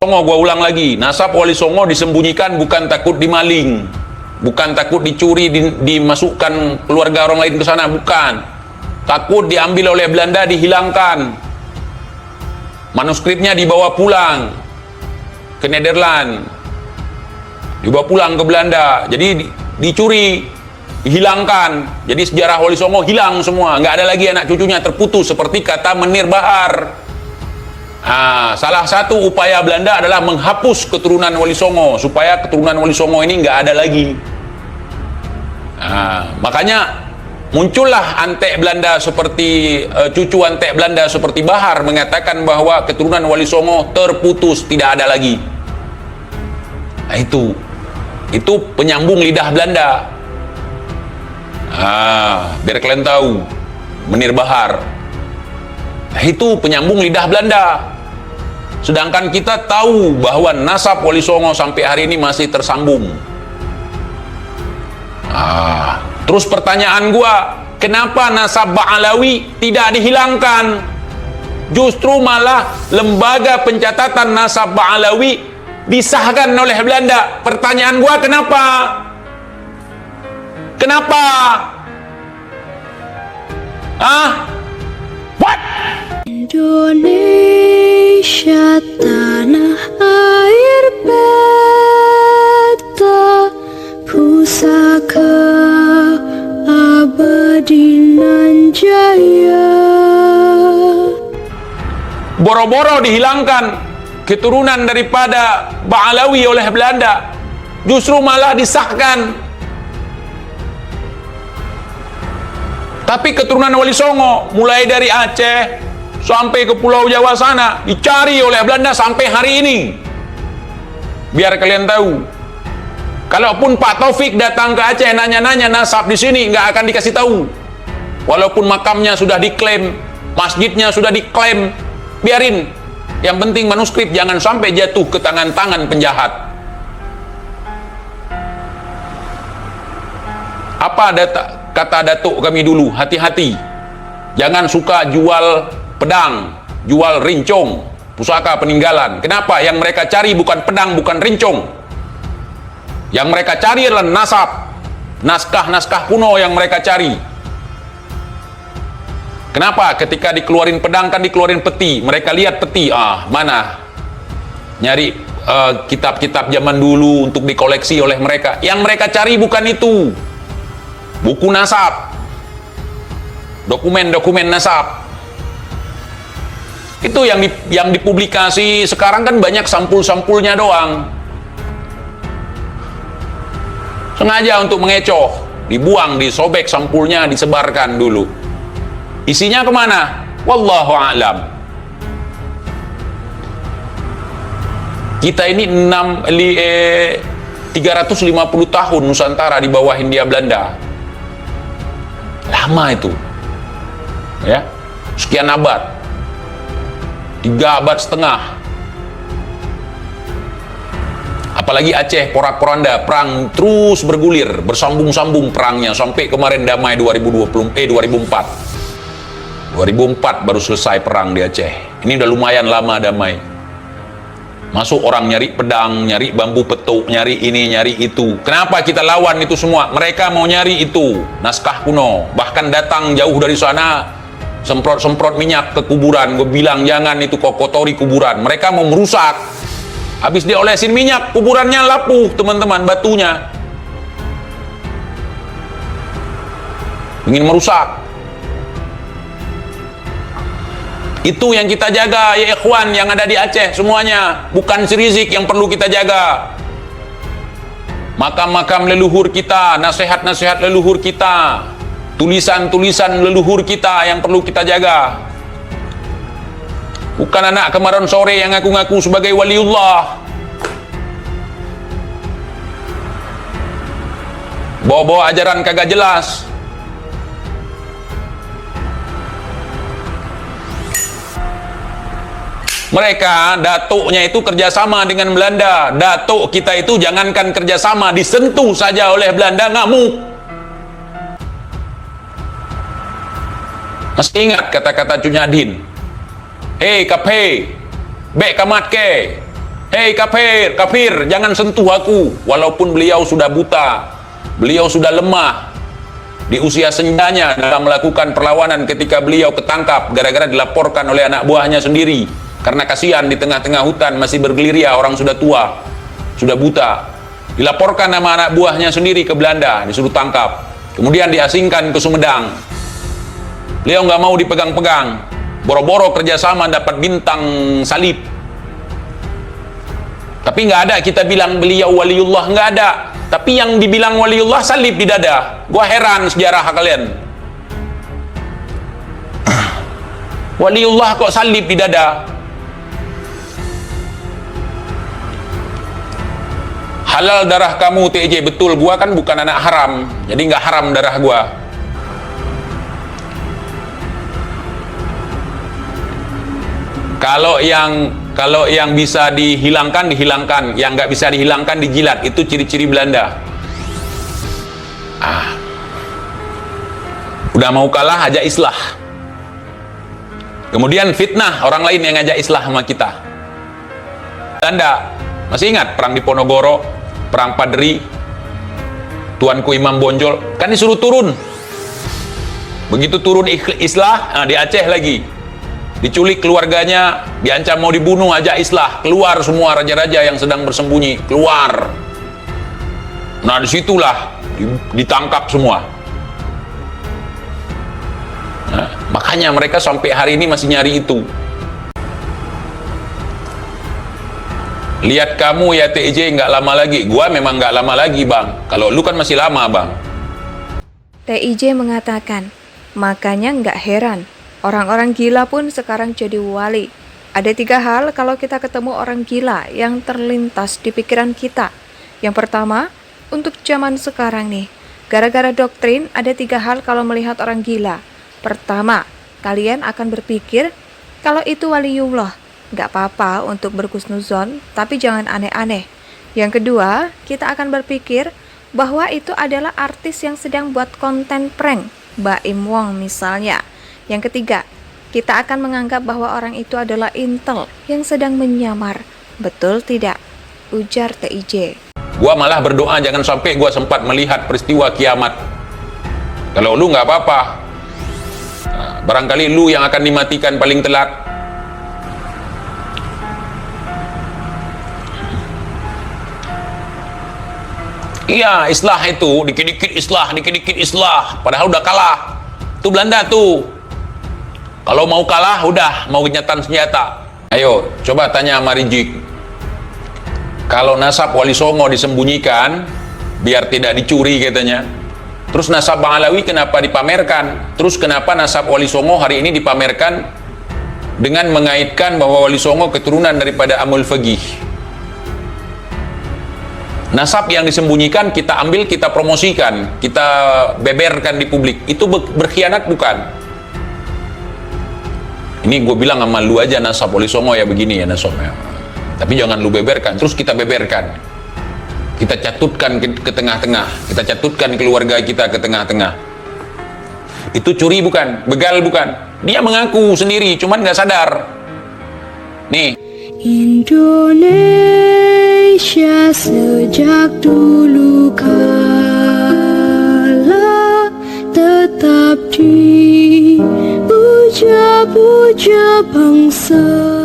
Songo, gua ulang lagi, nasab Wali Songo disembunyikan bukan takut dimaling, bukan takut dicuri, dimasukkan keluarga orang lain ke sana, bukan. Takut diambil oleh Belanda, dihilangkan. Manuskripnya dibawa pulang ke Nederland, dibawa pulang ke Belanda, jadi dicuri, dihilangkan. Jadi sejarah Wali Songo hilang semua, nggak ada lagi anak cucunya, terputus seperti kata Menir Bahar. Salah satu upaya Belanda adalah menghapus keturunan Wali Songo supaya keturunan Wali Songo ini nggak ada lagi. Makanya muncullah antek Belanda seperti cucu antek Belanda seperti Bahar mengatakan bahwa keturunan Wali Songo terputus, tidak ada lagi. Nah, itu penyambung lidah Belanda. Biar kalian tahu, Menir Bahar. Nah, itu penyambung lidah Belanda. Sedangkan kita tahu bahwa nasab Wali Songo sampai hari ini masih tersambung. Terus pertanyaan gua, kenapa nasab Ba'alawi tidak dihilangkan? Justru malah lembaga pencatatan nasab Ba'alawi disahkan oleh Belanda. Pertanyaan gua, kenapa? Kenapa? What? Indonesia tanah air beta, pusaka abadi nan jaya. Boro-boro dihilangkan keturunan daripada Ba'alawi oleh Belanda, justru malah disahkan. Tapi keturunan Wali Songo mulai dari Aceh sampai ke Pulau Jawa sana dicari oleh Belanda sampai hari ini. Biar kalian tahu, kalaupun Pak Taufik datang ke Aceh nanya-nanya nasab di sini, nggak akan dikasih tahu. Walaupun makamnya sudah diklaim, masjidnya sudah diklaim, biarin. Yang penting manuskrip jangan sampai jatuh ke tangan-tangan penjahat. Apa kata datuk kami dulu, hati-hati, jangan suka jual pedang, jual rincong, pusaka peninggalan. Kenapa? Yang mereka cari bukan pedang, bukan rincong. Yang mereka cari adalah nasab, naskah-naskah kuno yang mereka cari. Kenapa? Ketika dikeluarin pedang kan dikeluarin peti, mereka lihat peti, mana? Nyari kitab-kitab zaman dulu untuk dikoleksi oleh mereka. Yang mereka cari bukan itu. Buku nasab, dokumen-dokumen nasab. Itu yang dipublikasi sekarang kan banyak sampul-sampulnya doang. Sengaja untuk mengecoh, dibuang, disobek sampulnya, disebarkan dulu. Isinya kemana? Wallahu a'lam. Kita ini 350 tahun Nusantara di bawah Hindia Belanda. Lama itu, ya, sekian abad, 3 abad setengah. Apalagi Aceh, porak-poranda, perang terus bergulir, bersambung-sambung perangnya sampai kemarin damai 2004 baru selesai perang di Aceh. Ini udah lumayan lama damai. Masuk orang nyari pedang, nyari bambu petuk, nyari ini, nyari itu. Kenapa kita lawan itu semua? Mereka mau nyari itu, naskah kuno. Bahkan datang jauh dari sana, semprot-semprot minyak ke kuburan. Gue bilang, jangan itu kok kotori kuburan. Mereka mau merusak. Habis diolesin minyak, kuburannya lapuh, teman-teman, batunya. Ingin merusak. Itu yang kita jaga, ya ikhwan yang ada di Aceh semuanya. Bukan si Rizik yang perlu kita jaga. Makam-makam leluhur kita, nasihat-nasihat leluhur kita, tulisan-tulisan leluhur kita yang perlu kita jaga. Bukan anak kemarin sore yang ngaku-ngaku sebagai waliullah. Bawa-bawa ajaran kagak jelas. Mereka, datuknya itu kerjasama dengan Belanda. Datuk kita itu jangankan kerjasama, disentuh saja oleh Belanda ngamuk. Masih ingat kata-kata Cunyadin? Hei kaphe, bek kamat ke, Hei kafir, kafir, jangan sentuh aku. Walaupun beliau sudah buta, beliau sudah lemah di usia senjanya dalam melakukan perlawanan ketika beliau ketangkap gara-gara dilaporkan oleh anak buahnya sendiri. Karena kasihan di tengah-tengah hutan masih bergerilya orang sudah tua, sudah buta. Dilaporkan nama anak buahnya sendiri ke Belanda, disuruh tangkap. Kemudian diasingkan ke Sumedang. Beliau nggak mau dipegang-pegang. Boro-boro kerjasama dapat bintang salib. Tapi nggak ada kita bilang beliau waliullah, nggak ada. Tapi yang dibilang waliullah salib di dada. Gua heran sejarah kalian. Waliullah kok salib di dada? Halal darah kamu TJ, betul. Gua kan bukan anak haram, jadi nggak haram darah gua. Kalau yang bisa dihilangkan, dihilangkan. Yang nggak bisa dihilangkan, dijilat. Itu ciri-ciri Belanda. Udah mau kalah, ajak islah. Kemudian fitnah orang lain yang ngajak islah sama kita. Belanda, masih ingat perang di Ponorogo, perang Padri, Tuanku Imam Bonjol, kan disuruh turun. Begitu turun islah, di Aceh lagi. Diculik keluarganya, diancam mau dibunuh, ajak islah, keluar semua raja-raja yang sedang bersembunyi, keluar. Nah disitulah ditangkap semua. Nah, makanya mereka sampai hari ini masih nyari itu. Lihat kamu ya TJ nggak lama lagi, gua memang nggak lama lagi bang. Kalau lu kan masih lama bang. TIJ mengatakan, makanya nggak heran. Orang-orang gila pun sekarang jadi wali. Ada 3 hal kalau kita ketemu orang gila yang terlintas di pikiran kita. Yang pertama, untuk zaman sekarang nih, gara-gara doktrin ada 3 hal kalau melihat orang gila. Pertama, kalian akan berpikir kalau itu waliullah. Gak apa-apa untuk berhusnuzon, tapi jangan aneh-aneh. Yang kedua, kita akan berpikir bahwa itu adalah artis yang sedang buat konten prank, Baim Wong misalnya. Yang ketiga, kita akan menganggap bahwa orang itu adalah intel yang sedang menyamar. Betul tidak? Ujar TIJ. Gua malah berdoa jangan sampai gua sempat melihat peristiwa kiamat. Kalau lu nggak apa-apa, barangkali lu yang akan dimatikan paling telat. Iya, islah itu, dikit-dikit islah, padahal udah kalah. Itu Belanda tuh. Kalau mau kalah, udah mau gencatan senjata. Ayo, coba tanya sama Rizik. Kalau nasab Wali Songo disembunyikan, biar tidak dicuri katanya. Terus nasab Bang Alawi kenapa dipamerkan? Terus kenapa nasab Wali Songo hari ini dipamerkan dengan mengaitkan bahwa Wali Songo keturunan daripada Amul Fagih? Nasab yang disembunyikan kita ambil, kita promosikan, kita beberkan di publik. Itu berkhianat bukan? Ini gue bilang sama lu aja nasab Wali Songo ya begini ya nasabnya. Tapi jangan lu beberkan, terus kita beberkan. Kita catutkan ke tengah-tengah, kita catutkan keluarga kita ke tengah-tengah. Itu curi bukan? Begal bukan? Dia mengaku sendiri, cuman nggak sadar. Nih. Indonesia sejak dulu kala tetap dipuja-puja bangsa.